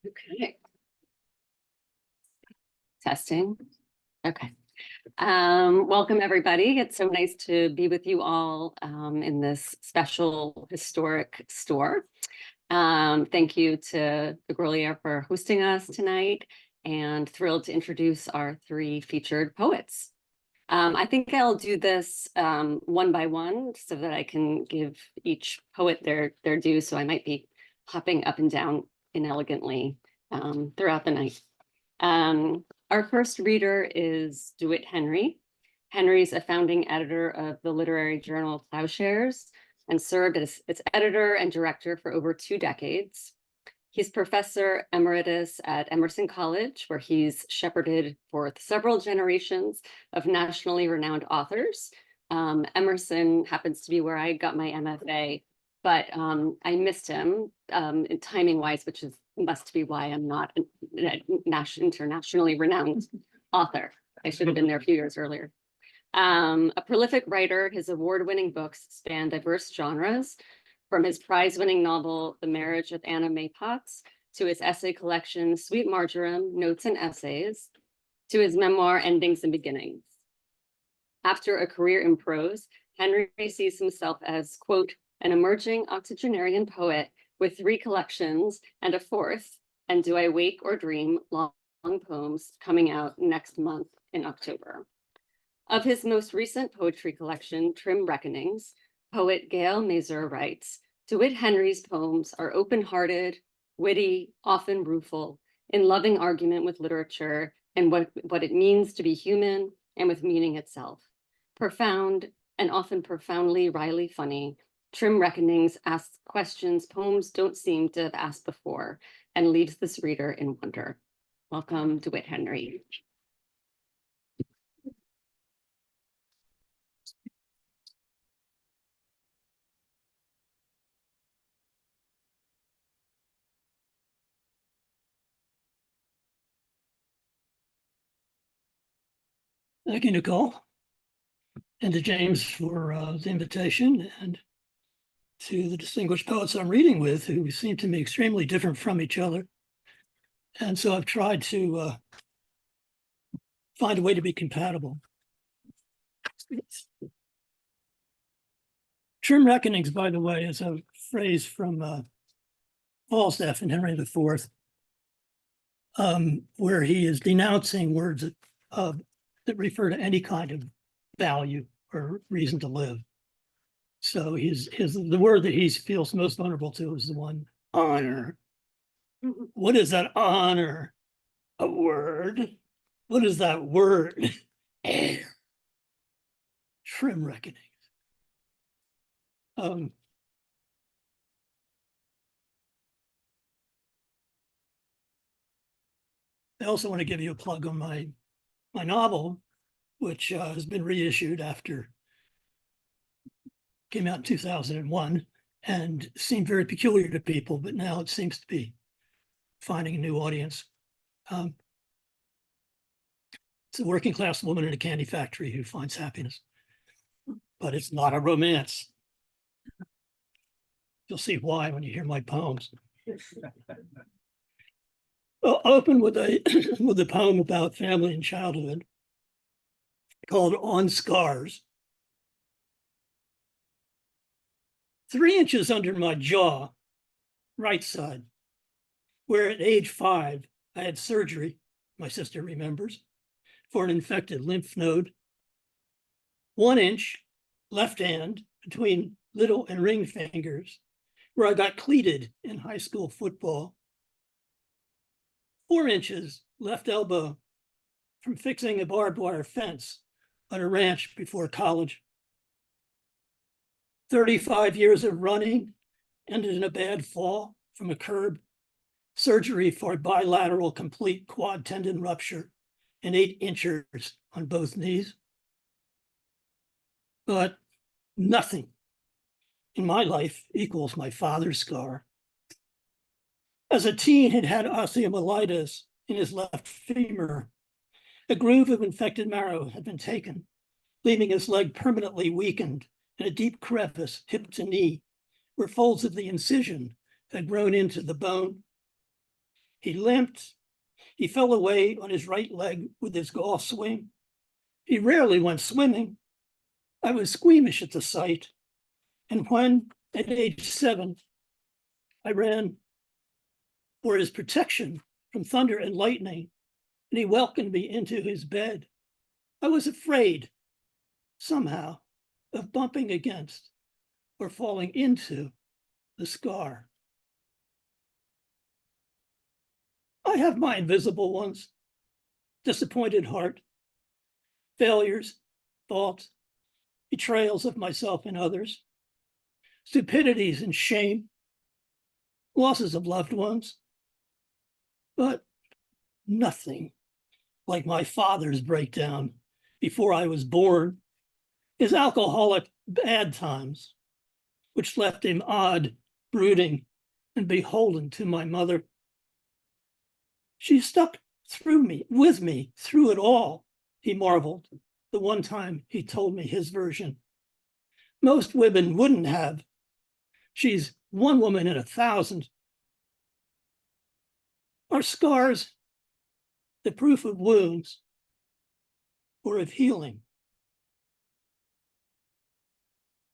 Okay. Testing. Okay. Welcome, everybody. It's so nice to be with you all in this special historic store. Thank you to the Grolier for hosting us tonight, and thrilled to introduce our three featured poets. I think I'll do this one by one so that I can give each poet their due. So I might be hopping up and down inelegantly throughout the night. Our first reader is DeWitt Henry. Henry's a founding editor of the literary journal Plowshares and served as its editor and director for over 2 decades. He's professor emeritus at Emerson College, where he's shepherded forth several generations of nationally renowned authors. Emerson happens to be where I got my MFA, but I missed him timing-wise, which must be why I'm not an internationally renowned author. I should have been there a few years earlier. A prolific writer, his award-winning books span diverse genres, from his prize-winning novel, The Marriage of Anna May Potts, to his essay collection, Sweet Marjoram, Notes and Essays, to his memoir, Endings and Beginnings. After a career in prose, Henry sees himself as, quote, an emerging octogenarian poet with 3 collections and a 4th, And Do I Wake or Dream, long poems coming out next month in October. Of his most recent poetry collection, Trim Reckonings, poet Gail Mazur writes, DeWitt Henry's poems are open-hearted, witty, often rueful, in loving argument with literature and what it means to be human and with meaning itself. Profound and often profoundly wryly funny, Trim Reckonings asks questions poems don't seem to have asked before and leaves this reader in wonder. Welcome, DeWitt Henry. Thank you, Nicole, and to James for the invitation, and to the distinguished poets I'm reading with, who seem to me extremely different from each other. And so I've tried to find a way to be compatible. Trim Reckonings, by the way, is a phrase from Falstaff in Henry IV, where he is denouncing words that refer to any kind of value or reason to live. So the word that he feels most vulnerable to is the one honor. What is that honor? A word? What is that word? Air. Trim Reckonings. I also want to give you a plug on my novel, which has been reissued came out in 2001 and seemed very peculiar to people, but now it seems to be finding a new audience. It's a working class woman in a candy factory who finds happiness, but it's not a romance. You'll see why when you hear my poems. I'll open with a poem about family and childhood called On Scars. 3 inches under my jaw, right side, where at age 5, I had surgery, my sister remembers, for an infected lymph node. 1 inch, left hand, between little and ring fingers, where I got cleated in high school football. 4 inches, left elbow, from fixing a barbed wire fence on a ranch before college. 35 years of running ended in a bad fall from a curb. Surgery for bilateral complete quad tendon rupture and 8 inches on both knees. But nothing in my life equals my father's scar. As a teen, he'd had osteomyelitis in his left femur. A groove of infected marrow had been taken, leaving his leg permanently weakened in a deep crevice, hip to knee, where folds of the incision had grown into the bone. He limped. He fell away on his right leg with his golf swing. He rarely went swimming. I was squeamish at the sight. And when, at age 7, I ran for his protection from thunder and lightning, and he welcomed me into his bed, I was afraid, somehow, of bumping against or falling into the scar. I have my invisible ones: disappointed heart, failures, faults, betrayals of myself and others, stupidities and shame, losses of loved ones, but nothing like my father's breakdown before I was born, his alcoholic bad times, which left him odd, brooding, and beholden to my mother. She stuck with me through it all, he marveled the one time he told me his version. Most women wouldn't have. She's one woman in 1,000. Are scars the proof of wounds or of healing?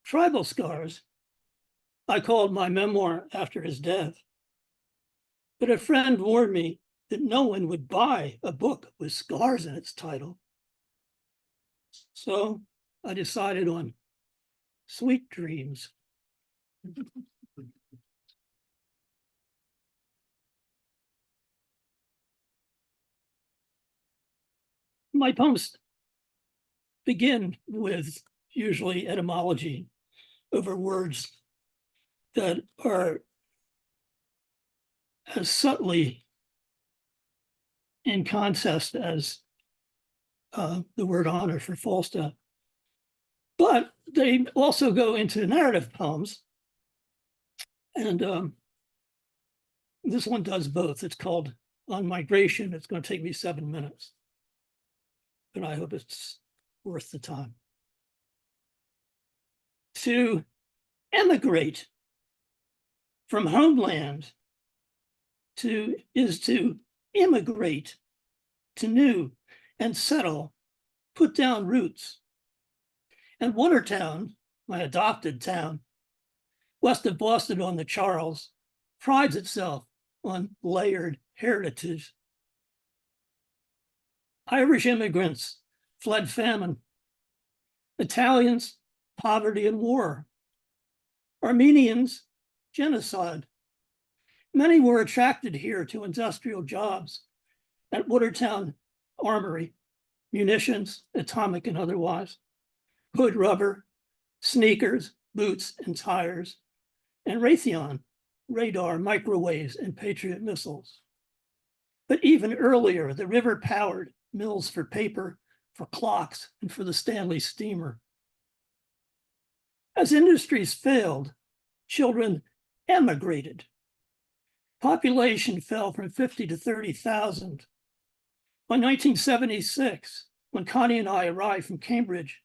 Tribal scars, I called my memoir after his death. But a friend warned me that no one would buy a book with scars in its title. So I decided on Sweet Dreams. My poems begin with usually etymology over words that are as subtly in contest as the word honor for Falstaff. But they also go into narrative poems. And this one does both. It's called On Migration. It's going to take me 7 minutes, but I hope it's worth the time. To emigrate from homeland is to immigrate to new and settle, put down roots. And Watertown, my adopted town, west of Boston on the Charles, prides itself on layered heritage. Irish immigrants fled famine. Italians, poverty and war. Armenians, genocide. Many were attracted here to industrial jobs at Watertown Armory, munitions, atomic and otherwise, hood rubber, sneakers, boots and tires, and Raytheon, radar, microwaves, and Patriot missiles. But even earlier, the river-powered mills for paper, for clocks, and for the Stanley steamer. As industries failed, children emigrated. Population fell from 50 to 30,000. By 1976, when Connie and I arrived from Cambridge,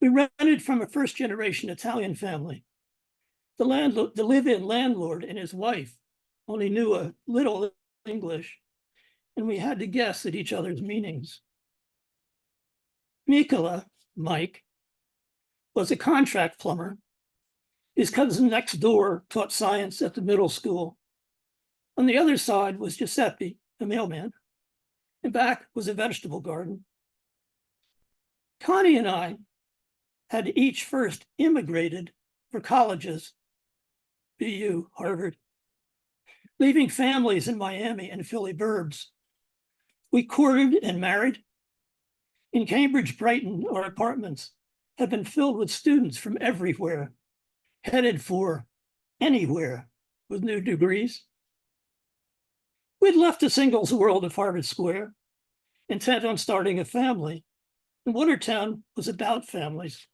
we rented from a first-generation Italian family. The live-in landlord and his wife only knew a little English, and we had to guess at each other's meanings. Mikola, Mike, was a contract plumber. His cousin next door taught science at the middle school. On the other side was Giuseppe, a mailman, and back was a vegetable garden. Connie and I had each first immigrated for colleges, BU, Harvard, leaving families in Miami and Philly burbs. We courted and married. In Cambridge, Brighton, our apartments have been filled with students from everywhere, headed for anywhere with new degrees. We'd left a singles world of Harvard Square, intent on starting a family, and Watertown was about families.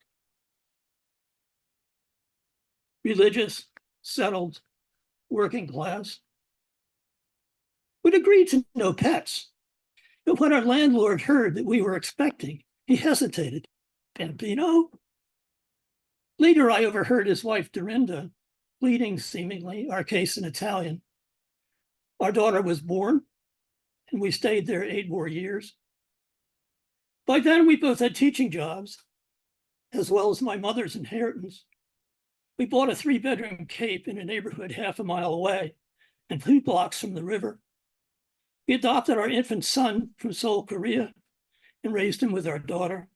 Religious, settled, working class. We'd agreed to no pets, but when our landlord heard that we were expecting, he hesitated. Bambino? Later, I overheard his wife, Dorinda, pleading seemingly our case in Italian. Our daughter was born, and we stayed there 8 more years. By then, we both had teaching jobs, as well as my mother's inheritance. We bought a 3-bedroom cape in a neighborhood half a mile away and 2 blocks from the river. We adopted our infant son from Seoul, Korea, and raised him with our daughter.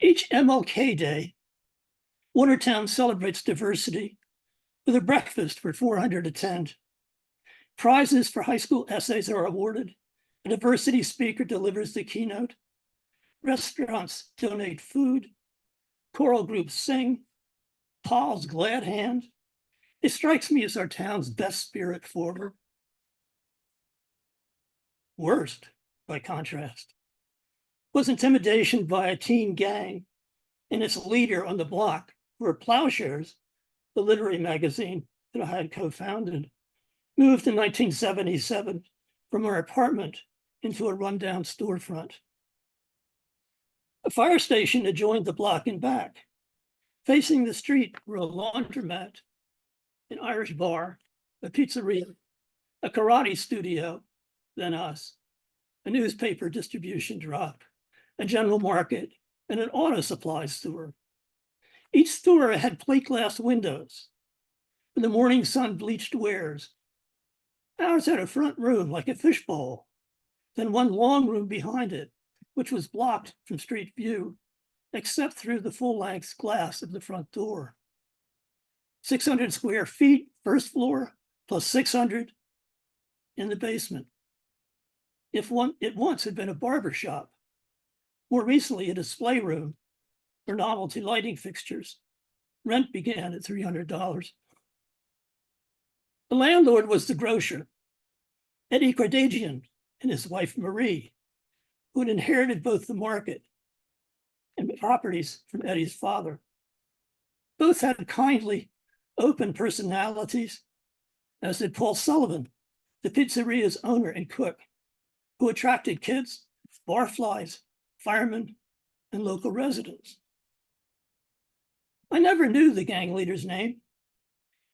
Each MLK Day, Watertown celebrates diversity with a breakfast for 400 attend. Prizes for high school essays are awarded. A diversity speaker delivers the keynote. Restaurants donate food. Choral groups sing. Paul's glad hand. It strikes me as our town's best spirit forward. Worst, by contrast, was intimidation by a teen gang and its leader on the block, where Plowshares, the literary magazine that I had co-founded, moved in 1977 from our apartment into a rundown storefront. A fire station adjoined the block and back. Facing the street were a laundromat, an Irish bar, a pizzeria, a karate studio, then us, a newspaper distribution drop, a general market, and an auto supply store. Each store had plate glass windows with the morning sun bleached wares. Ours had a front room like a fishbowl, then one long room behind it, which was blocked from street view, except through the full-length glass of the front door. 600 square feet, first floor, plus 600 in the basement. It once had been a barber shop, more recently a display room for novelty lighting fixtures. Rent began at $300. The landlord was the grocer, Eddie Cardagian, and his wife Marie, who had inherited both the market and properties from Eddie's father. Both had kindly, open personalities, as did Paul Sullivan, the pizzeria's owner and cook, who attracted kids, barflies, firemen, and local residents. I never knew the gang leader's name.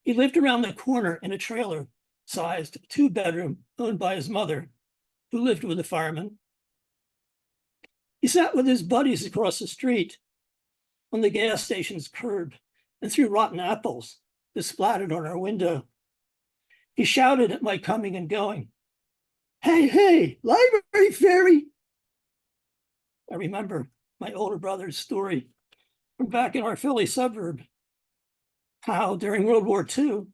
He lived around the corner in a trailer-sized 2-bedroom owned by his mother, who lived with the firemen. He sat with his buddies across the street on the gas station's curb and threw rotten apples that splattered on our window. He shouted at my coming and going, "Hey, hey, library fairy!" I remember my older brother's story from back in our Philly suburb, how during World War II,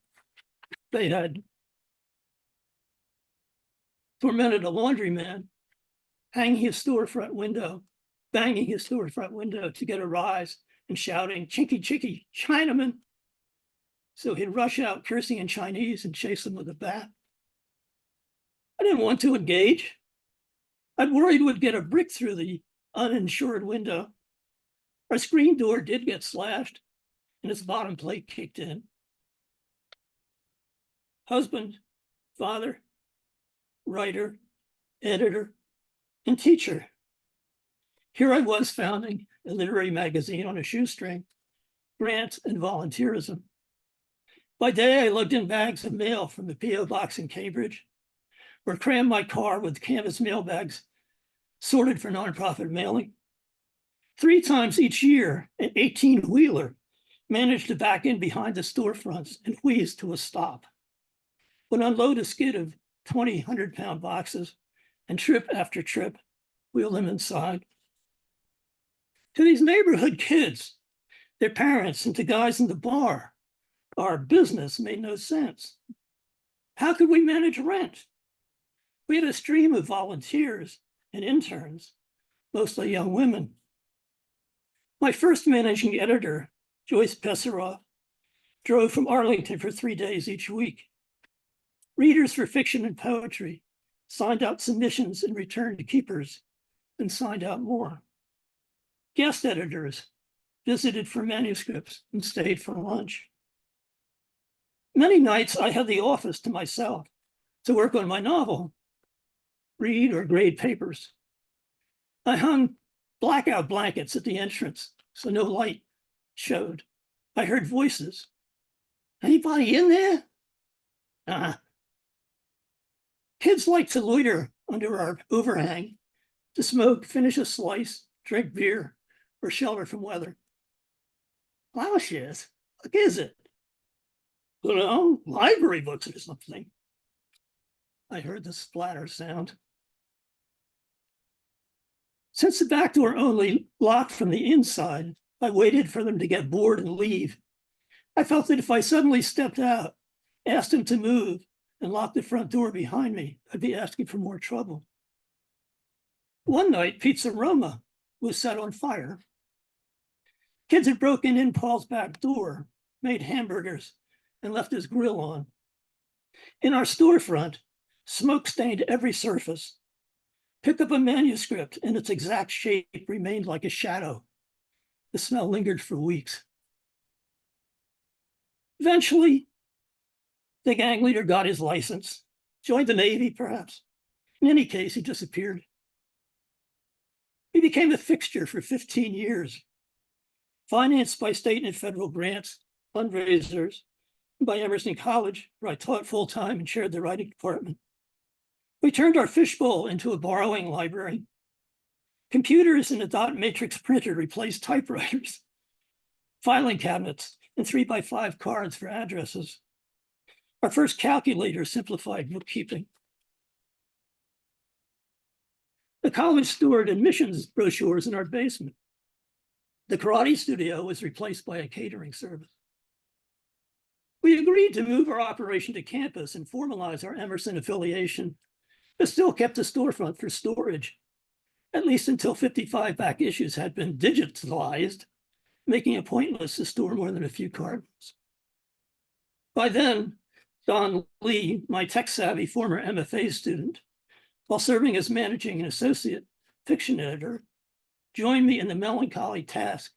they had tormented a laundryman, banging his storefront window to get a rise and shouting, "Chinky, chinky, Chinaman." So he'd rush out cursing in Chinese and chase him with a bat. I didn't want to engage. I'd worried we'd get a brick through the uninsured window. Our screen door did get slashed and its bottom plate kicked in. Husband, father, writer, editor, and teacher. Here I was founding a literary magazine on a shoestring, grants and volunteerism. By day, I lugged in bags of mail from the P.O. box in Cambridge, or crammed my car with canvas mail bags sorted for nonprofit mailing. 3 times each year, an 18-wheeler managed to back in behind the storefronts and wheeze to a stop, would unload a skid of 20 100-pound boxes, and trip after trip, wheel them inside. To these neighborhood kids, their parents, and to guys in the bar, our business made no sense. How could we manage rent? We had a stream of volunteers and interns, mostly young women. My first managing editor, Joyce Pesseroff, drove from Arlington for 3 days each week. Readers for fiction and poetry signed out submissions and returned keepers, and signed out more. Guest editors visited for manuscripts and stayed for lunch. Many nights I had the office to myself to work on my novel, read or grade papers. I hung blackout blankets at the entrance so no light showed. I heard voices. "Anybody in there?" Kids like to loiter under our overhang to smoke, finish a slice, drink beer, or shelter from weather. Plowshares? What is it? You know, library books or something. I heard the splatter sound. Since the back door only locked from the inside, I waited for them to get bored and leave. I felt that if I suddenly stepped out, asked them to move, and locked the front door behind me, I'd be asking for more trouble. One night, Pizza Roma was set on fire. Kids had broken in Paul's back door, made hamburgers, and left his grill on. In our storefront, smoke stained every surface. Pick up a manuscript, and its exact shape remained like a shadow. The smell lingered for weeks. Eventually, the gang leader got his license, joined the Navy, perhaps. In any case, he disappeared. He became a fixture for 15 years, financed by state and federal grants, fundraisers, and by Emerson College, where I taught full-time and chaired the writing department. We turned our fishbowl into a borrowing library. Computers and a dot matrix printer replaced typewriters, filing cabinets, and 3x5 cards for addresses. Our first calculator simplified bookkeeping. The college stored admissions brochures in our basement. The karate studio was replaced by a catering service. We agreed to move our operation to campus and formalize our Emerson affiliation, but still kept the storefront for storage, at least until 55 back issues had been digitalized, making it pointless to store more than a few cartons. By then, Don Lee, my tech-savvy former MFA student, while serving as managing and associate fiction editor, joined me in the melancholy task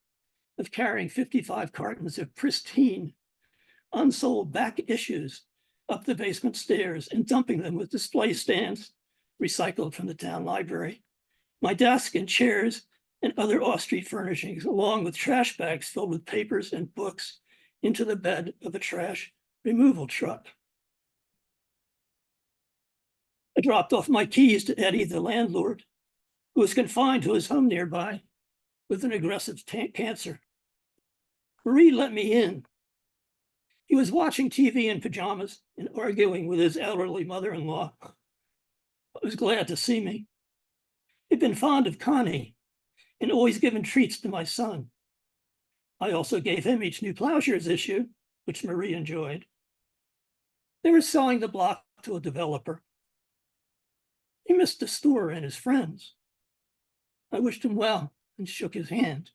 of carrying 55 cartons of pristine, unsold back issues up the basement stairs and dumping them with display stands recycled from the town library, my desk and chairs and other off-street furnishings, along with trash bags filled with papers and books, into the bed of a trash removal truck. I dropped off my keys to Eddie, the landlord, who was confined to his home nearby with an aggressive cancer. Marie let me in. He was watching TV in pajamas and arguing with his elderly mother-in-law. I was glad to see me. He'd been fond of Connie and always given treats to my son. I also gave him each new Plowshares issue, which Marie enjoyed. They were selling the block to a developer. He missed the store and his friends. I wished him well and shook his hand.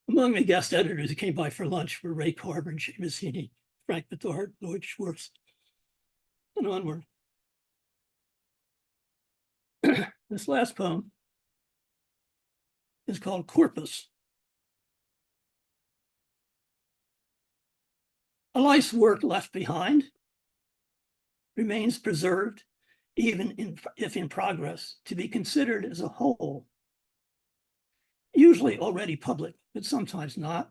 Among the guest editors who came by for lunch were Ray Carver, Jay Mazzini, Frank Bedard, Lloyd Schwartz, and onward. This last poem is called Corpus. A life's work left behind remains preserved, even if in progress, to be considered as a whole, usually already public, but sometimes not.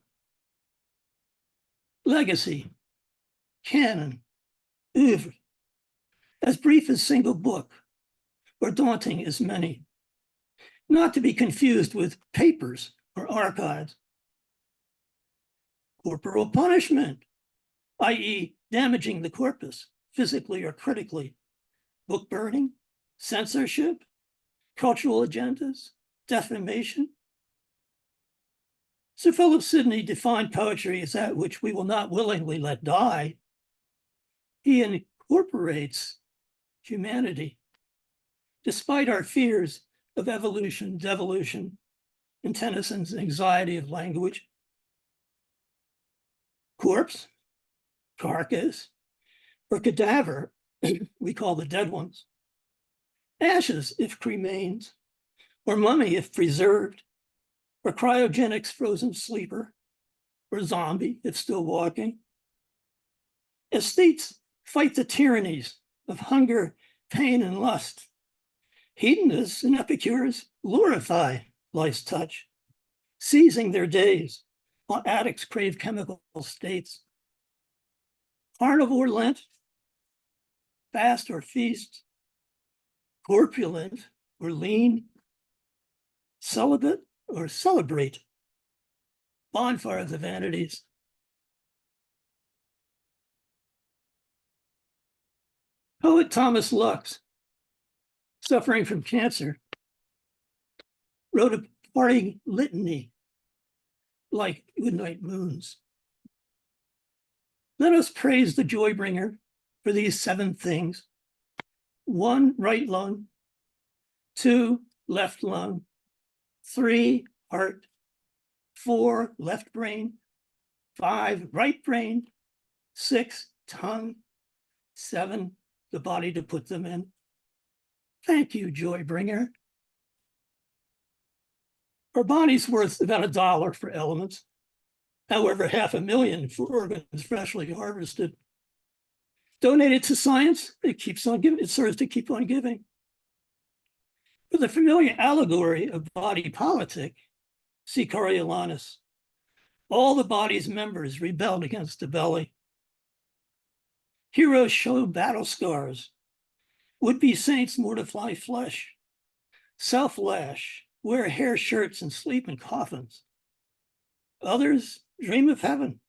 Legacy, canon, oeuvre, as brief as single book, or daunting as many, not to be confused with papers or archives. Corporal punishment, i.e. damaging the corpus, physically or critically, book burning, censorship, cultural agendas, defamation. Sir Philip Sidney defined poetry as that which we will not willingly let die. He incorporates humanity, despite our fears of evolution, devolution, and Tennyson's anxiety of language. Corpse, carcass, or cadaver, we call the dead ones. Ashes if cremains, or mummy if preserved, or cryogenics frozen sleeper, or zombie if still walking. Aesthetes fight the tyrannies of hunger, pain, and lust. Hedonists and epicures glorify life's touch, seizing their days addicts crave chemical states. Carnivore Lent, fast or feast, corpulent or lean, celibate or celebrate, bonfire of the vanities. Poet Thomas Lux, suffering from cancer, wrote a parting litany like goodnight moons. Let us praise the joy bringer for these 7 things. 1, right lung. 2, left lung. 3, heart. 4, left brain. 5, right brain. 6, tongue. 7, the body to put them in. Thank you, joy bringer. Our body's worth about $1 for elements. However, $500,000 for organs freshly harvested. Donated to science, it keeps on giving, it serves to keep on giving. For the familiar allegory of body politic, see Coriolanus. All the body's members rebelled against the belly. Heroes show battle scars. Would-be saints mortify flesh. Self-lash, wear hair shirts and sleep in coffins. Others dream of heaven,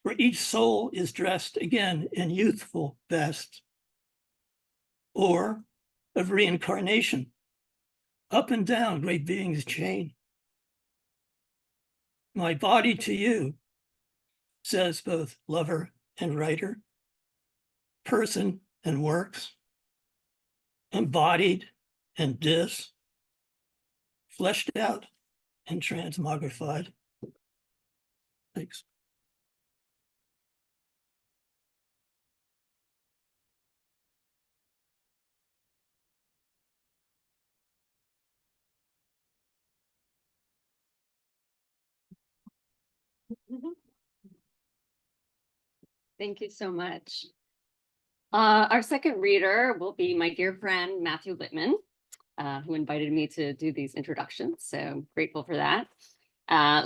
where each soul is dressed again in youthful best. Or of reincarnation, up and down great beings chain. My body to you, says both lover and writer, person and works, embodied and dis, fleshed out and transmogrified. Thanks. Thank you so much. Our second reader will be my dear friend, Matthew Lippman, who invited me to do these introductions. So I'm grateful for that.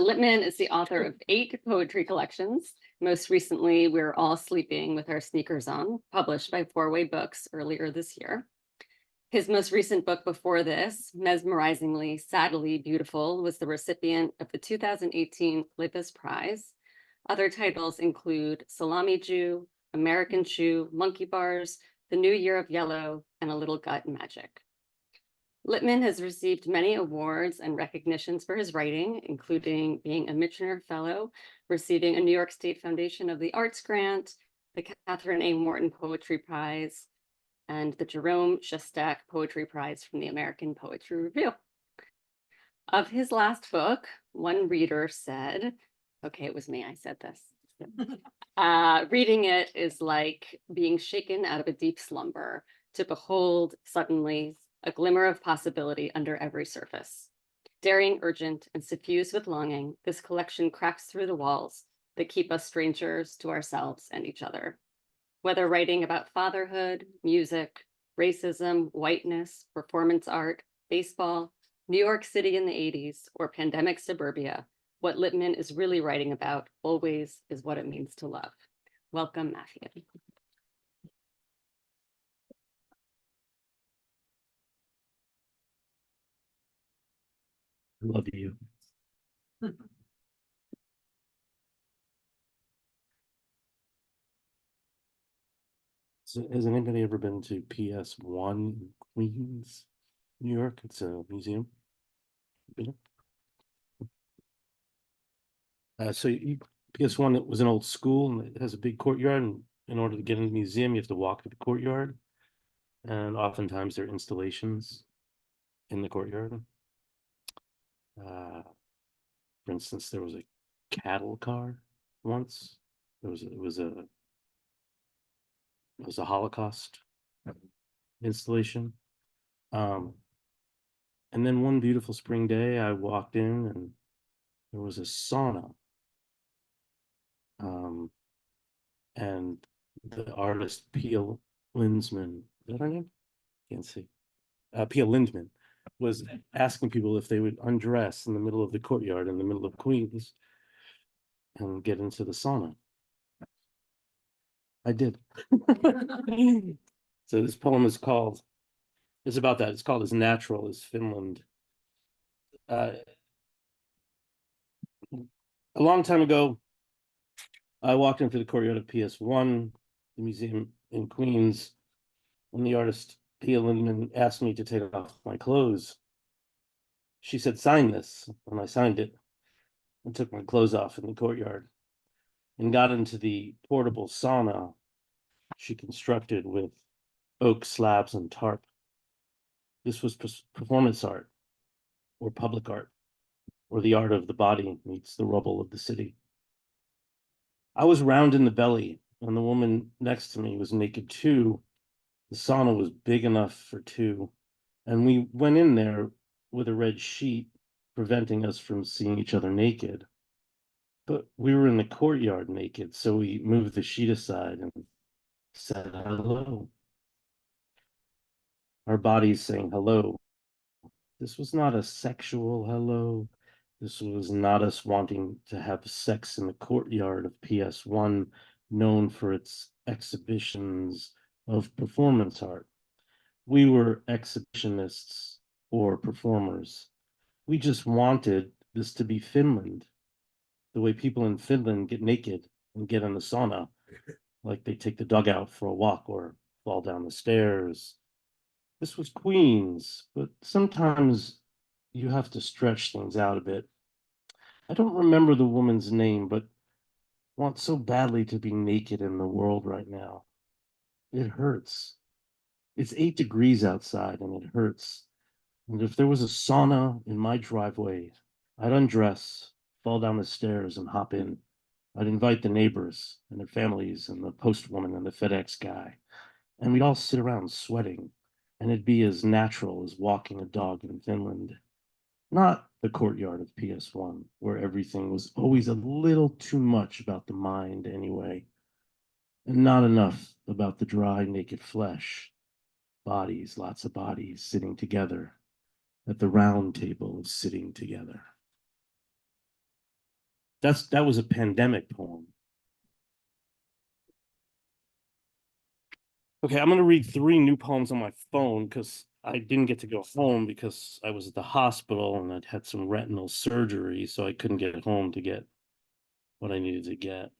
Lippman is the author of 8 poetry collections. Most recently, We're All Sleeping with Our Sneakers On, published by 4-Way Books earlier this year. His most recent book before this, Mesmerizingly Sadly Beautiful, was the recipient of the 2018 Levis Prize. Other titles include Salami Jew, American Chew, Monkey Bars, The New Year of Yellow, and A Little Gut Magic. Lippman has received many awards and recognitions for his writing, including being a Michener Fellow, receiving a New York State Foundation of the Arts grant, the Catherine A. Morton Poetry Prize, and the Jerome Shostak Poetry Prize from the American Poetry Review. Of his last book, one reader said, okay, it was me, I said this. Reading it is like being shaken out of a deep slumber to behold suddenly a glimmer of possibility under every surface. Daring, urgent, and suffused with longing, this collection cracks through the walls that keep us strangers to ourselves and each other. Whether writing about fatherhood, music, racism, whiteness, performance art, baseball, New York City in the 80s, or pandemic suburbia, what Lippman is really writing about always is what it means to love. Welcome, Matthew. I love you. So has anybody ever been to PS1 in Queens, New York? It's a museum. PS1, it was an old school and it has a big courtyard, and in order to get in the museum you have to walk to the courtyard, and oftentimes there are installations in the courtyard. For instance, there was a cattle car once. It was a Holocaust installation. And then one beautiful spring day, I walked in and there was a sauna. And the artist Pia Lindsman, is that her name? Can't see. Pia Lindman was asking people if they would undress in the middle of the courtyard in the middle of Queens. and get into the sauna. I did. So this poem is called, it's about that. It's called As Natural as Finland. A long time ago, I walked into the courtyard of PS1, the museum in Queens, when the artist Pia Lindman asked me to take off my clothes. She said, sign this, and I signed it and took my clothes off in the courtyard and got into the portable sauna she constructed with oak slabs and tarp. This was performance art, or public art, or the art of the body meets the rubble of the city. I was round in the belly, and the woman next to me was naked too. The sauna was big enough for two, and we went in there with a red sheet preventing us from seeing each other naked. But we were in the courtyard naked, so we moved the sheet aside and said hello. Our bodies saying hello. This was not a sexual hello. This was not us wanting to have sex in the courtyard of PS1, known for its exhibitions of performance art. We were exhibitionists or performers. We just wanted this to be Finland, the way people in Finland get naked and get in the sauna, like they take the dog out for a walk or fall down the stairs. This was Queens, but sometimes you have to stretch things out a bit. I don't remember the woman's name, but want so badly to be naked in the world right now. It hurts. It's 8 degrees outside and it hurts. And if there was a sauna in my driveway, I'd undress, fall down the stairs and hop in. I'd invite the neighbors and their families and the postwoman and the FedEx guy. And we'd all sit around sweating. And it'd be as natural as walking a dog in Finland. Not the courtyard of PS1, where everything was always a little too much about the mind anyway, and not enough about the dry, naked flesh. Bodies, lots of bodies sitting together at the round table of sitting together. That was a pandemic poem. Okay, I'm going to read 3 new poems on my phone because I didn't get to go home because I was at the hospital and I'd had some retinal surgery, so I couldn't get home to get what I needed to get.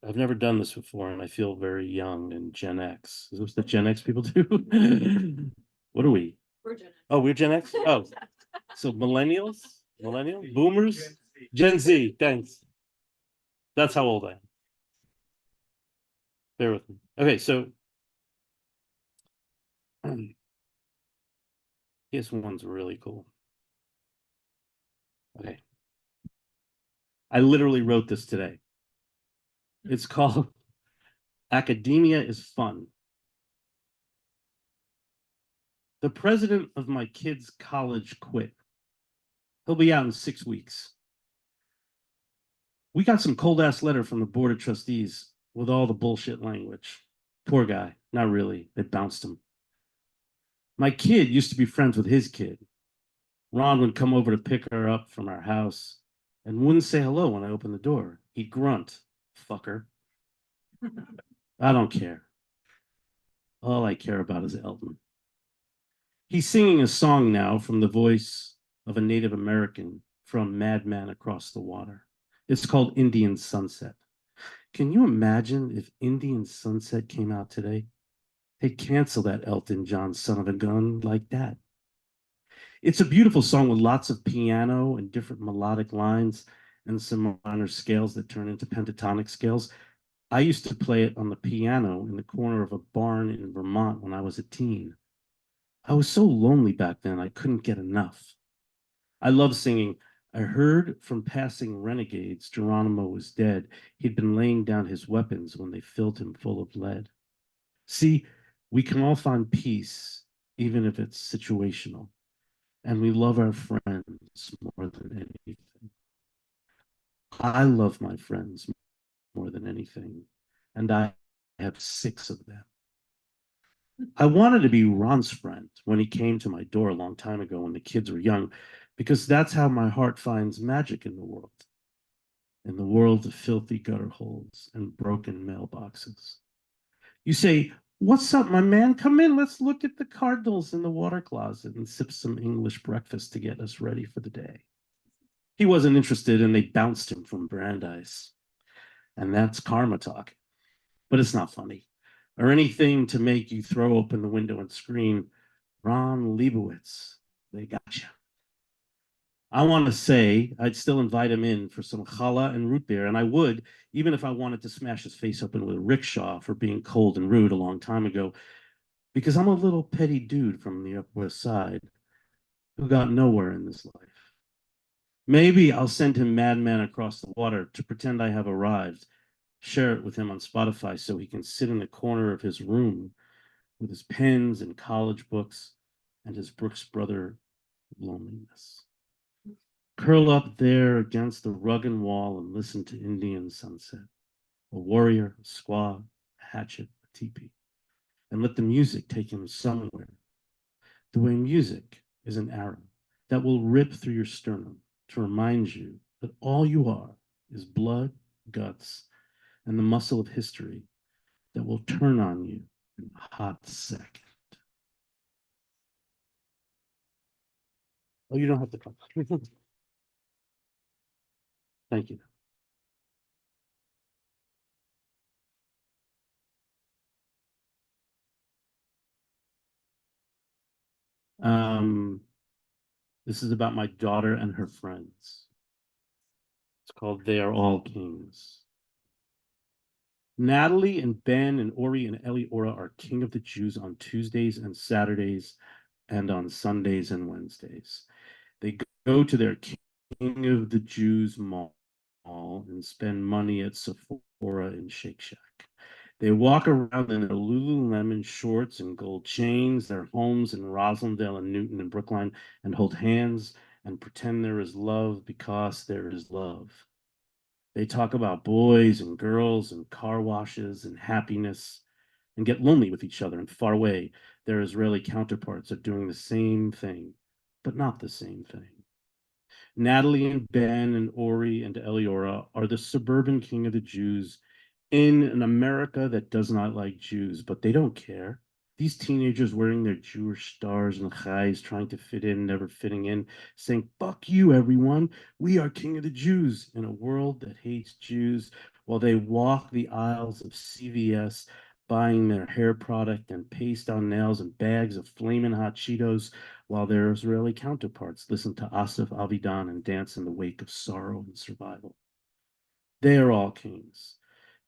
I've never done this before, and I feel very young and Gen X. Is this what Gen X people do? What are we? We're Gen X. Oh, we're Gen X? Oh, so millennials? Boomers? Gen Z, thanks. That's how old I am. Bear with me. Okay, so this one's really cool. Okay. I literally wrote this today. It's called Academia is Fun. The president of my kid's college quit. He'll be out in 6 weeks. We got some cold ass letter from the board of trustees with all the bullshit language. Poor guy. Not really. They bounced him. My kid used to be friends with his kid. Ron would come over to pick her up from our house and wouldn't say hello when I opened the door. He'd grunt, fucker. I don't care. All I care about is Elton. He's singing a song now from the voice of a Native American from Madman Across the Water. It's called Indian Sunset. Can you imagine if Indian Sunset came out today? They'd cancel that Elton John son of a gun like that. It's a beautiful song with lots of piano and different melodic lines and some minor scales that turn into pentatonic scales. I used to play it on the piano in the corner of a barn in Vermont when I was a teen. I was so lonely back then, I couldn't get enough. I love singing. I heard from passing renegades Geronimo was dead. He'd been laying down his weapons when they filled him full of lead. See, we can all find peace, even if it's situational. And we love our friends more than anything. I love my friends more than anything, and I have 6 of them. I wanted to be Ron's friend when he came to my door a long time ago when the kids were young, because that's how my heart finds magic in the world of filthy gutter holes and broken mailboxes. You say, "What's up, my man? Come in. Let's look at the cardinals in the water closet and sip some English breakfast to get us ready for the day." He wasn't interested, and they bounced him from Brandeis. And that's karma talk. But it's not funny, or anything to make you throw open the window and scream, "Ron Leibowitz, they got you." I want to say I'd still invite him in for some challah and root beer, and I would, even if I wanted to smash his face open with a rickshaw for being cold and rude a long time ago, because I'm a little petty dude from the Upper West Side who got nowhere in this life. Maybe I'll send him Madman Across the Water to pretend I have arrived, share it with him on Spotify so he can sit in the corner of his room with his pens and college books and his Brooks Brother loneliness. Curl up there against the rugged wall and listen to Indian sunset. A warrior, a squaw, a hatchet, a teepee. And let the music take him somewhere. The way music is an arrow that will rip through your sternum to remind you that all you are is blood, guts, and the muscle of history that will turn on you in a hot second. Oh, you don't have to come. Thank you. This is about my daughter and her friends. It's called They Are All Kings. Natalie and Ben and Ori and Eliora are king of the Jews on Tuesdays and Saturdays and on Sundays and Wednesdays. They go to their King of the Jews mall and spend money at Sephora and Shake Shack. They walk around in their Lululemon shorts and gold chains, their homes in Roslindale and Newton and Brookline, and hold hands and pretend there is love because there is love. They talk about boys and girls and car washes and happiness and get lonely with each other, and far away, their Israeli counterparts are doing the same thing, but not the same thing. Natalie and Ben and Ori and Eliora are the suburban king of the Jews in an America that does not like Jews, but they don't care. These teenagers wearing their Jewish stars and chais, trying to fit in, never fitting in, saying, "Fuck you, everyone. We are king of the Jews," in a world that hates Jews, while they walk the aisles of CVS, buying their hair product and paste on nails and bags of flaming hot Cheetos, while their Israeli counterparts listen to Asif Avidan and dance in the wake of sorrow and survival. They are all kings.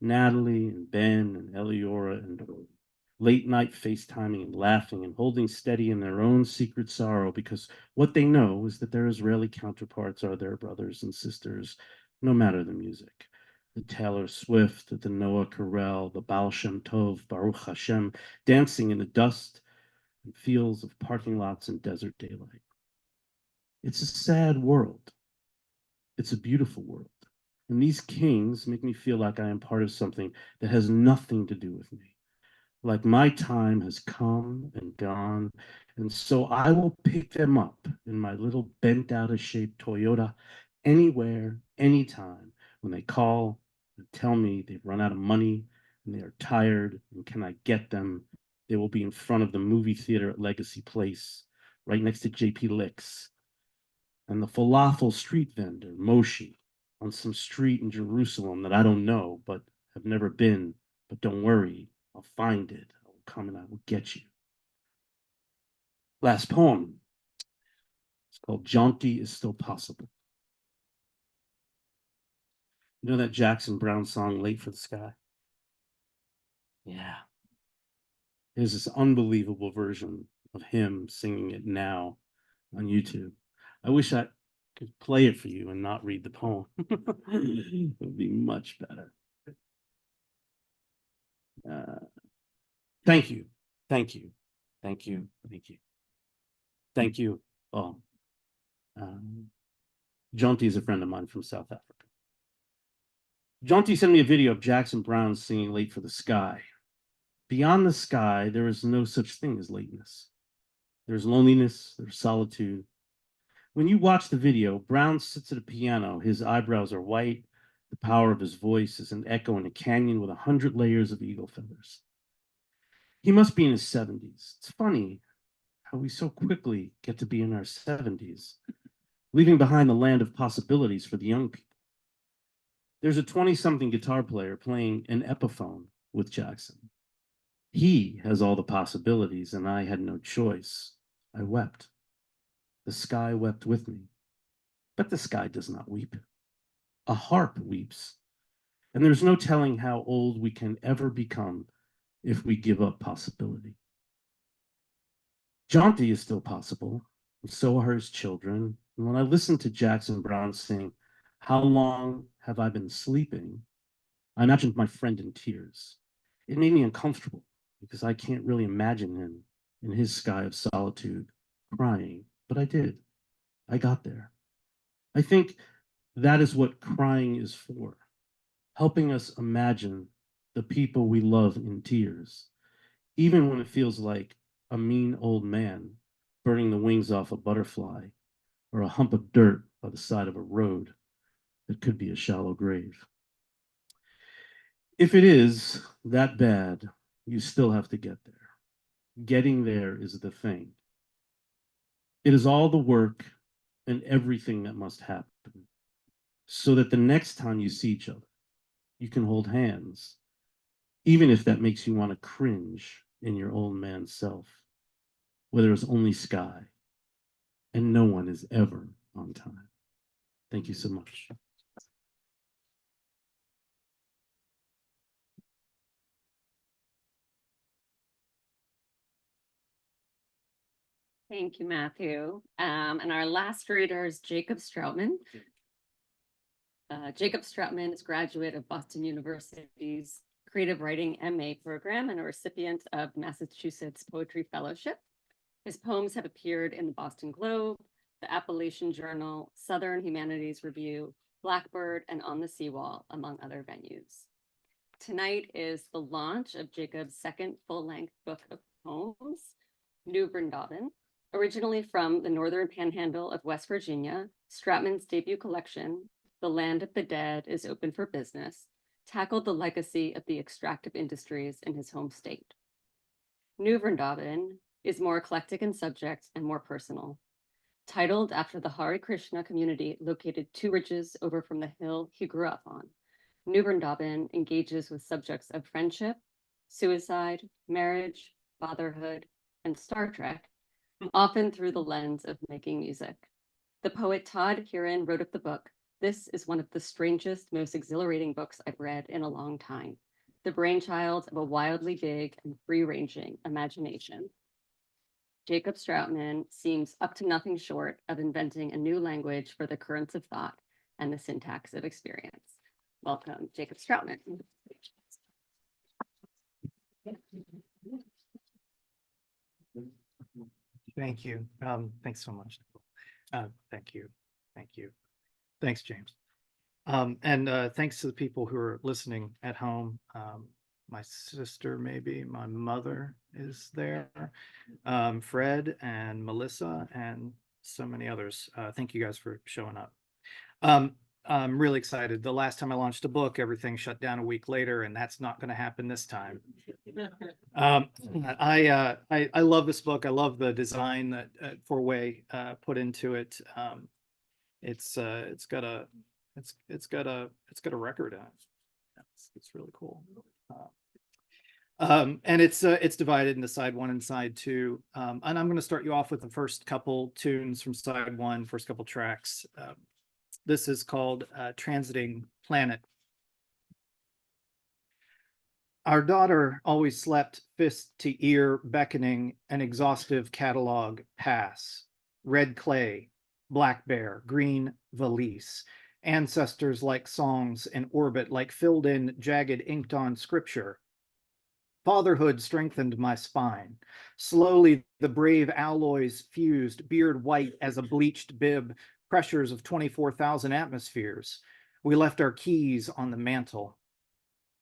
Natalie and Ben and Eliora and Ori. Late night FaceTiming and laughing and holding steady in their own secret sorrow, because what they know is that their Israeli counterparts are their brothers and sisters, no matter the music. The Taylor Swift, the Noah Carell, the Baal Shem Tov, Baruch Hashem, dancing in the dust and fields of parking lots and desert daylight. It's a sad world. It's a beautiful world. And these kings make me feel like I am part of something that has nothing to do with me. Like my time has come and gone, and so I will pick them up in my little bent out of shape Toyota anywhere, anytime, when they call and tell me they've run out of money and they are tired and can I get them. They will be in front of the movie theater at Legacy Place, right next to JP Licks, and the falafel street vendor, Moshe, on some street in Jerusalem that I don't know, but have never been. But don't worry, I'll find it. I will come and I will get you. Last poem. It's called Jaunty is Still Possible. You know that Jackson Brown song, Late for the Sky? Yeah. There's this unbelievable version of him singing it now on YouTube. I wish I could play it for you and not read the poem. It would be much better. Thank you. Thank you. Thank you. Thank you. Thank you all. Jonty is a friend of mine from South Africa. Jonty sent me a video of Jackson Brown singing Late for the Sky. Beyond the sky, there is no such thing as lateness. There's loneliness, there's solitude. When you watch the video, Brown sits at a piano. His eyebrows are white. The power of his voice is an echo in a canyon with 100 layers of eagle feathers. He must be in his 70s. It's funny how we so quickly get to be in our 70s, leaving behind the land of possibilities for the young people. There's a 20-something guitar player playing an Epiphone with Jackson. He has all the possibilities, and I had no choice. I wept. The sky wept with me. But the sky does not weep. A harp weeps. And there's no telling how old we can ever become if we give up possibility. Jaunty is still possible, and so are his children. And when I listen to Jackson Brown sing, "How long have I been sleeping?" I imagined my friend in tears. It made me uncomfortable because I can't really imagine him in his sky of solitude crying, but I did. I got there. I think that is what crying is for, helping us imagine the people we love in tears, even when it feels like a mean old man burning the wings off a butterfly or a hump of dirt by the side of a road that could be a shallow grave. If it is that bad, you still have to get there. Getting there is the thing. It is all the work and everything that must happen so that the next time you see each other, you can hold hands, even if that makes you want to cringe in your old man self, where there is only sky and no one is ever on time. Thank you so much. Thank you, Matthew. And our last reader is Jacob Strautmann. Jacob Strautmann is a graduate of Boston University's Creative Writing MA program and a recipient of Massachusetts Poetry Fellowship. His poems have appeared in the Boston Globe, the Appalachian Journal, Southern Humanities Review, Blackbird, and On the Seawall, among other venues. Tonight is the launch of Jacob's second full-length book of poems, New Vrindavan. Originally from the northern panhandle of West Virginia, Strautmann's debut collection, The Land of the Dead is Open for Business, tackled the legacy of the extractive industries in his home state. New Vrindavan is more eclectic in subject and more personal. Titled after the Hare Krishna community located 2 ridges over from the hill he grew up on, New Vrindavan engages with subjects of friendship, suicide, marriage, fatherhood, and Star Trek, often through the lens of making music. The poet Todd Huron wrote of the book, "This is one of the strangest, most exhilarating books I've read in a long time, the brainchild of a wildly big and free-ranging imagination." Jacob Strautmann seems up to nothing short of inventing a new language for the currents of thought and the syntax of experience. Welcome, Jacob Strautmann. Thank you. Thanks so much, Nicole. Thank you. Thank you. Thanks, James. And thanks to the people who are listening at home. My sister, maybe my mother is there, Fred and Melissa, and so many others. Thank you guys for showing up. I'm really excited. The last time I launched a book, everything shut down a week later, and that's not going to happen this time. I love this book. I love the design that Four-Way put into it. It's got a record on it. It's really cool. And it's divided into side 1 and side 2. And I'm going to start you off with the first couple tunes from side 1, first couple tracks. This is called Transiting Planet. Our daughter always slept fist to ear, beckoning an exhaustive catalog pass. Red clay, black bear, green valise. Ancestors like songs in orbit, like filled in, jagged, inked on scripture. Fatherhood strengthened my spine. Slowly, the brave alloys fused, beard white as a bleached bib, pressures of 24,000 atmospheres. We left our keys on the mantle.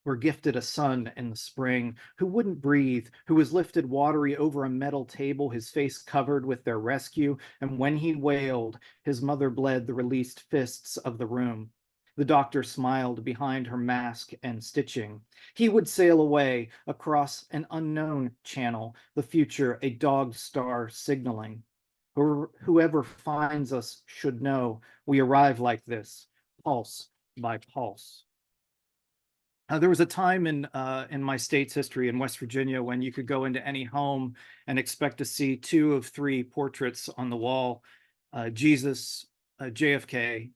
were gifted a son in the spring who wouldn't breathe, who was lifted watery over a metal table, his face covered with their rescue, and when he wailed, his mother bled the released fists of the room. The doctor smiled behind her mask and stitching. He would sail away across an unknown channel, the future a dog star signaling. Whoever finds us should know we arrive like this, pulse by pulse. There was a time in my state's history in West Virginia when you could go into any home and expect to see 2 of 3 portraits on the wall, Jesus, JFK,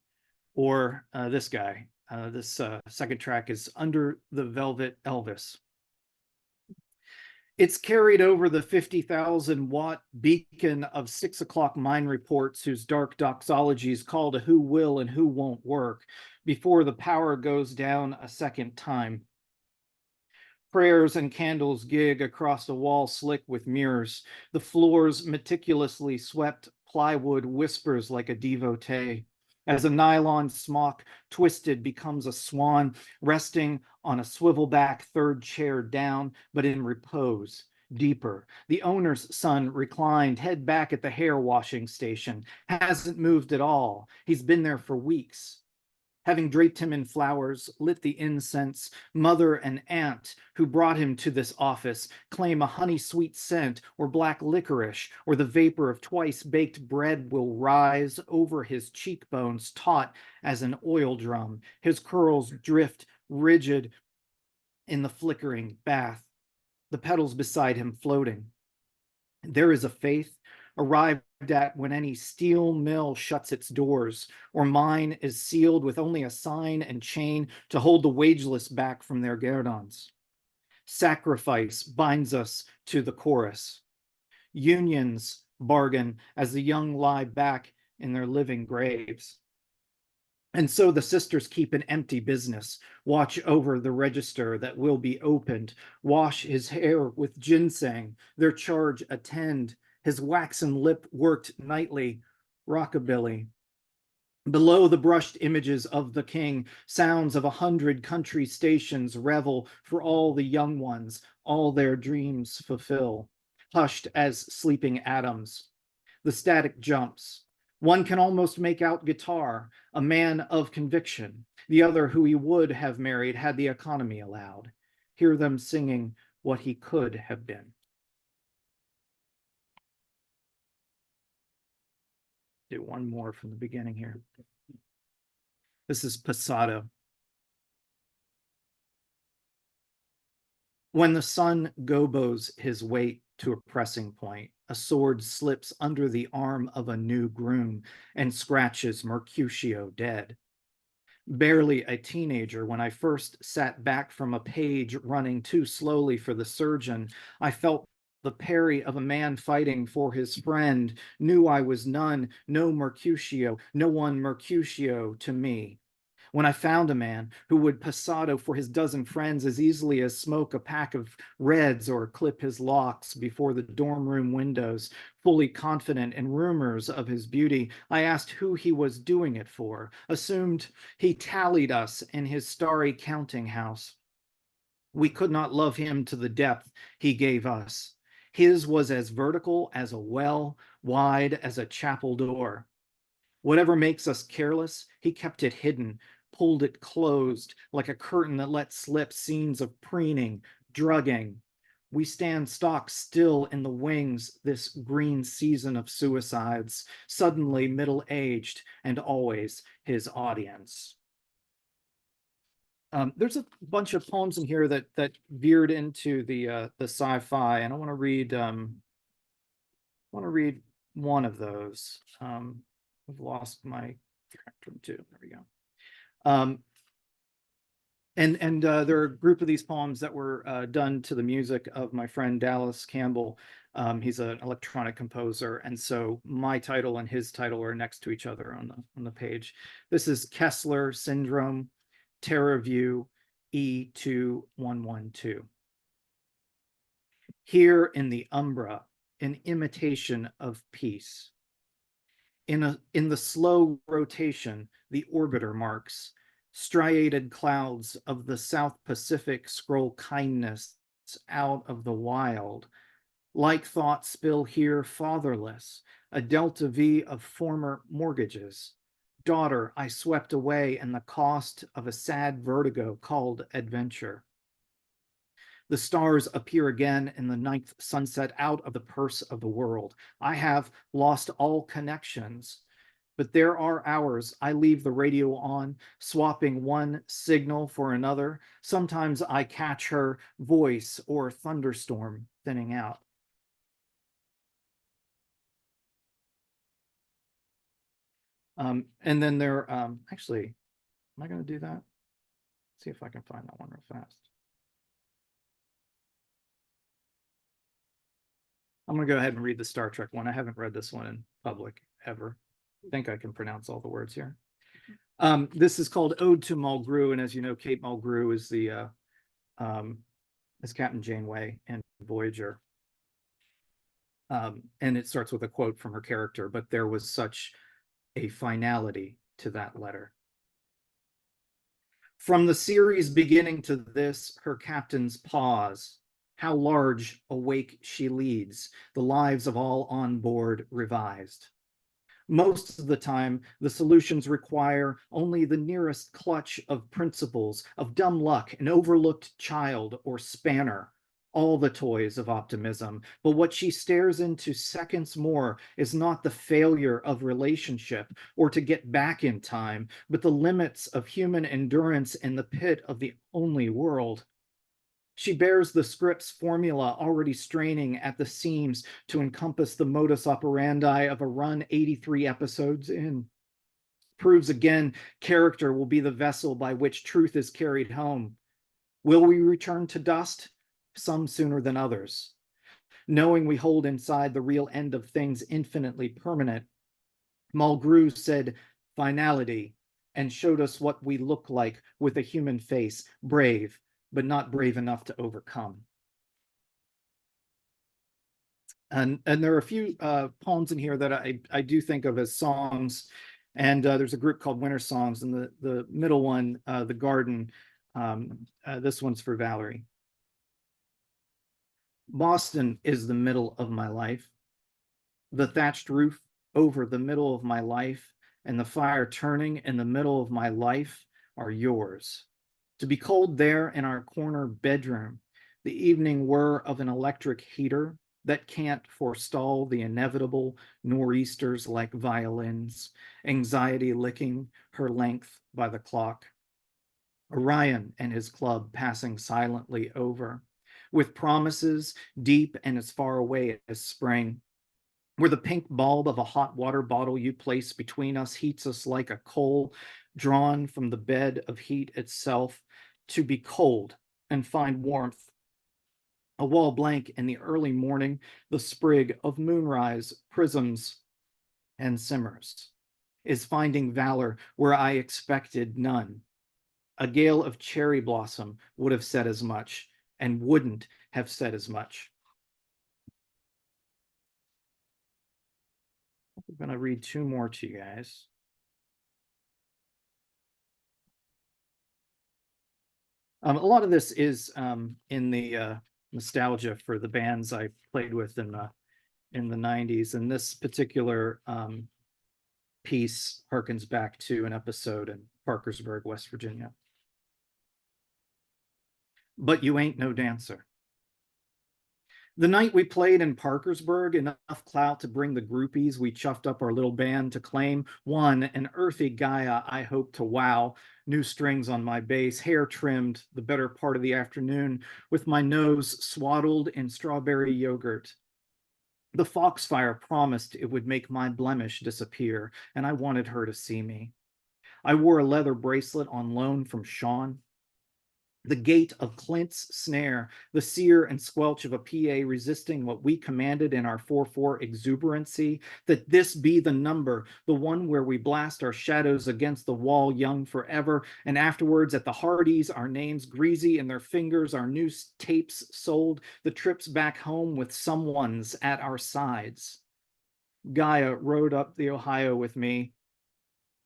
or this guy. This second track is Under the Velvet Elvis. It's carried over the 50,000-watt beacon of 6 o'clock mine reports whose dark doxologies call to who will and who won't work before the power goes down a second time. Prayers and candles gig across a wall slick with mirrors. The floors meticulously swept plywood whispers like a devotee. As a nylon smock twisted becomes a swan resting on a swivel-back third chair down, but in repose, deeper. The owner's son reclined, head back at the hair washing station. Hasn't moved at all. He's been there for weeks. Having draped him in flowers, lit the incense, mother and aunt who brought him to this office claim a honey-sweet scent or black licorice or the vapor of twice-baked bread will rise over his cheekbones taut as an oil drum. His curls drift rigid in the flickering bath, the petals beside him floating. There is a faith arrived at when any steel mill shuts its doors, or mine is sealed with only a sign and chain to hold the wageless back from their guerdons. Sacrifice binds us to the chorus. Unions bargain as the young lie back in their living graves. And so the sisters keep an empty business, watch over the register that will be opened, wash his hair with ginseng, their charge attend, his waxen lip worked nightly, rockabilly. Below the brushed images of the king, sounds of 100 country stations revel for all the young ones, all their dreams fulfill, hushed as sleeping atoms. The static jumps. One can almost make out guitar, a man of conviction, the other who he would have married had the economy allowed. Hear them singing what he could have been. Do one more from the beginning here. This is Passado. When the sun gobos his weight to a pressing point, a sword slips under the arm of a new groom and scratches Mercutio dead. Barely a teenager, when I first sat back from a page running too slowly for the surgeon, I felt the parry of a man fighting for his friend, knew I was none, no Mercutio, no one Mercutio to me. When I found a man who would passado for his dozen friends as easily as smoke a pack of reds or clip his locks before the dorm room windows, fully confident in rumors of his beauty, I asked who he was doing it for, assumed he tallied us in his starry counting house. We could not love him to the depth he gave us. His was as vertical as a well, wide as a chapel door. Whatever makes us careless, he kept it hidden, pulled it closed like a curtain that let slip scenes of preening, drugging. We stand stock still in the wings this green season of suicides, suddenly middle-aged and always his audience. There's a bunch of poems in here that veered into the sci-fi, and I want to read one of those. I've lost my track too. There we go. And there are a group of these poems that were done to the music of my friend Dallas Campbell. He's an electronic composer, and so my title and his title are next to each other on the page. This is Kessler Syndrome, TerraView E2112. Here in the umbra, an imitation of peace. In the slow rotation, the orbiter marks, Striated clouds of the South Pacific scroll kindness out of the wild. Like thoughts spill here fatherless, a delta V of former mortgages. Daughter, I swept away and the cost of a sad vertigo called adventure. The stars appear again in the ninth sunset out of the purse of the world. I have lost all connections, but there are hours I leave the radio on, swapping one signal for another. Sometimes I catch her voice or thunderstorm thinning out. And then there, actually, am I going to do that? See if I can find that one real fast. I'm going to go ahead and read the Star Trek one. I haven't read this one in public ever. I think I can pronounce all the words here. This is called Ode to Mulgrew, and as you know, Kate Mulgrew is the is Captain Janeway in Voyager. And it starts with a quote from her character, but there was such a finality to that letter. From the series beginning to this, her captains pause. How large a wake she leads, the lives of all on board revised. Most of the time, the solutions require only the nearest clutch of principles, of dumb luck, an overlooked child or spanner, all the toys of optimism. But what she stares into seconds more is not the failure of relationship or to get back in time, but the limits of human endurance in the pit of the only world. She bears the script's formula already straining at the seams to encompass the modus operandi of a run 83 episodes in. Proves again, character will be the vessel by which truth is carried home. Will we return to dust? Some sooner than others. Knowing we hold inside the real end of things infinitely permanent, Mulgrew said finality and showed us what we look like with a human face, brave, but not brave enough to overcome. And there are a few poems in here that I do think of as songs. And there's a group called Winter Songs, and the middle one, The Garden, this one's for Valerie. Boston is the middle of my life. The thatched roof over the middle of my life and the fire turning in the middle of my life are yours. To be cold there in our corner bedroom, the evening whir of an electric heater that can't forestall the inevitable nor'easters like violins, anxiety licking her length by the clock. Orion and his club passing silently over, with promises deep and as far away as spring, where the pink bulb of a hot water bottle you place between us heats us like a coal drawn from the bed of heat itself, to be cold and find warmth. A wall blank in the early morning, the sprig of moonrise prisms and simmers, is finding valor where I expected none. A gale of cherry blossom would have said as much and wouldn't have said as much. I'm going to read two more to you guys. A lot of this is in the nostalgia for the bands I played with in the 90s. And this particular piece harkens back to an episode in Parkersburg, West Virginia. But you ain't no dancer. The night we played in Parkersburg, enough clout to bring the groupies we chuffed up our little band to claim. One, an earthy Gaia I hope to wow. New strings on my bass, hair trimmed the better part of the afternoon, with my nose swaddled in strawberry yogurt. The foxfire promised it would make my blemish disappear, and I wanted her to see me. I wore a leather bracelet on loan from Sean. The gate of Clint's snare, the sear and squelch of a PA resisting what we commanded in our 4/4 exuberancy, that this be the number, the one where we blast our shadows against the wall young forever, and afterwards at the Hardys, our names greasy in their fingers, our new tapes sold, the trips back home with someone's at our sides. Gaia rode up the Ohio with me,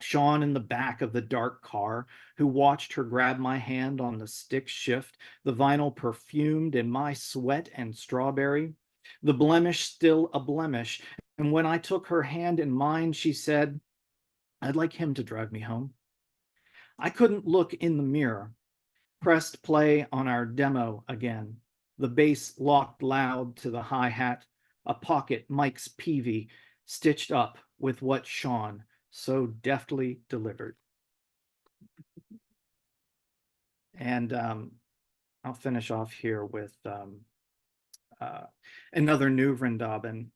Sean in the back of the dark car, who watched her grab my hand on the stick shift, the vinyl perfumed in my sweat and strawberry, the blemish still a blemish. And when I took her hand in mine, she said, I'd like him to drive me home. I couldn't look in the mirror. Pressed play on our demo again. The bass locked loud to the hi-hat, a pocket Mike's Peavy stitched up with what Sean so deftly delivered. And I'll finish off here with another new Vrindavan.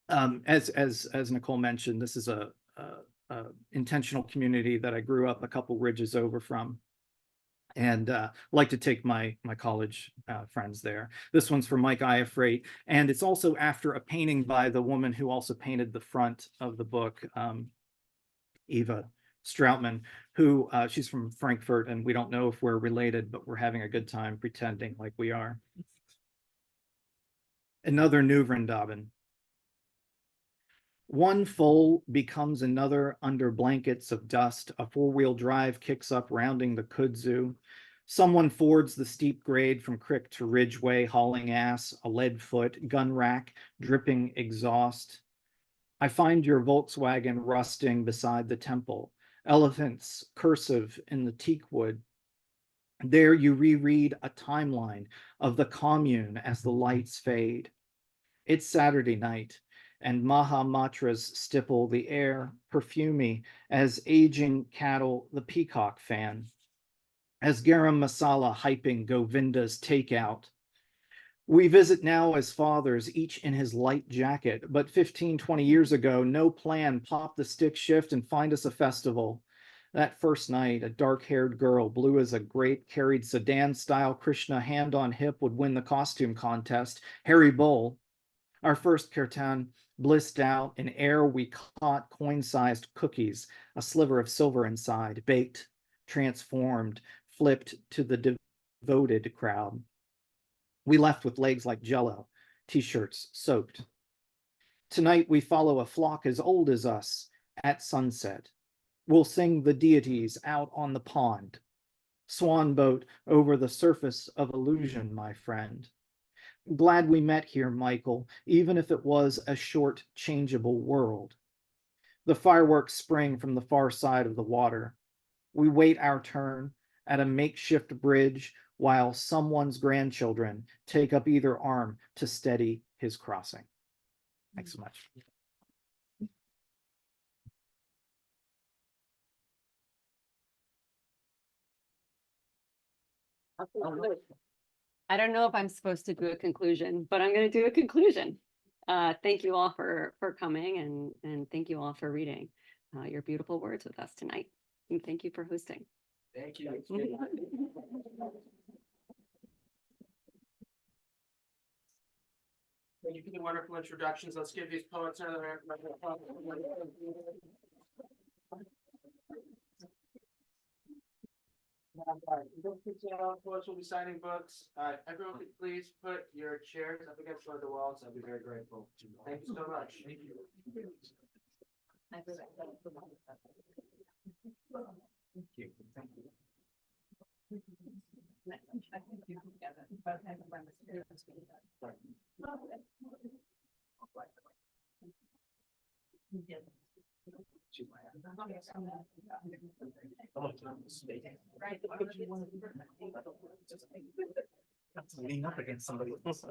As Nicole mentioned, this is a intentional community that I grew up a couple ridges over from, and like to take my college friends there. This one's for Mike Iafrate, and it's also after a painting by the woman who also painted the front of the book, Eva Strautmann, who she's from Frankfurt, and we don't know if we're related, but we're having a good time pretending like we are. Another new Vrindavan. One foal becomes another under blankets of dust. A four-wheel drive kicks up rounding the kudzu. Someone fords the steep grade from crick to ridgeway, hauling ass, a lead foot, gun rack, dripping exhaust. I find your Volkswagen rusting beside the temple. Elephants cursive in the teak wood. There you reread a timeline of the commune as the lights fade. It's Saturday night, and Maha Matras stipple the air, perfumey as aging cattle the peacock fan. As garam masala hyping Govinda's takeout. We visit now as fathers, each in his light jacket, but 15, 20 years ago, no plan, pop the stick shift and find us a festival. That first night, a dark-haired girl, blue as a grape, carried sedan-style Krishna hand on hip, would win the costume contest. Harry Bull. Our first kirtan blissed out. In air, we caught coin-sized cookies, a sliver of silver inside, baked, transformed, flipped to the devoted crowd. We left with legs like jello, t-shirts soaked. Tonight we follow a flock as old as us at sunset. We'll sing the deities out on the pond. Swan boat over the surface of illusion, my friend. Glad we met here, Michael, even if it was a short, changeable world. The fireworks spring from the far side of the water. We wait our turn at a makeshift bridge while someone's grandchildren take up either arm to steady his crossing. Thanks so much. I don't know if I'm supposed to do a conclusion, but I'm going to do a conclusion. Thank you all for coming, and thank you all for reading your beautiful words with us tonight. And thank you for hosting. Thank you. Thank you for the wonderful introductions. Let's give these poets another round of applause. Poets will be signing books. Everyone could please put your chairs up against one of the walls. I'd be very grateful. Thank you so much. Thank you. Thank you. Thank you. Leaning up against somebody else.